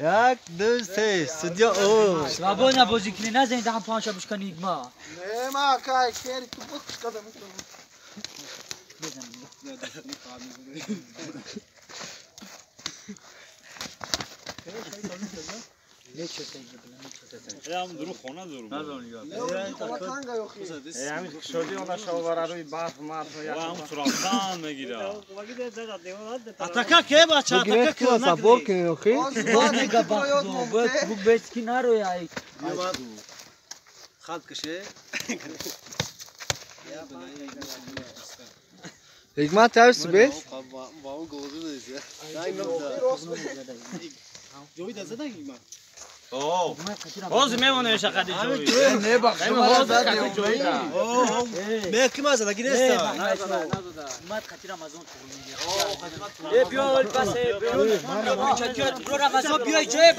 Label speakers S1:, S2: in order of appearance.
S1: یک دو سه سودیا او
S2: بابا نبازی کنی نزنی دهم پانشا بشکنی ایگما
S3: نه ما کای کری تو بخش کدام
S4: هم درو خونه درو
S5: همین شدی اون شاور روی برف مرد
S4: و هم سراغان میگیره
S1: اتاکا که بچه اتاکا که
S2: بو بچکی نرو یا
S1: خالد کشه
S3: Hikmat ters be.
S1: جوی دست نگیم
S4: اوه باز میمونه شقدی جوی
S3: Ne bak şuna da
S4: جوی دا
S1: نه کی مازه دگی نیست
S2: مات خطیر رمضان تو بیا البس بیا برو رمضان بیا جای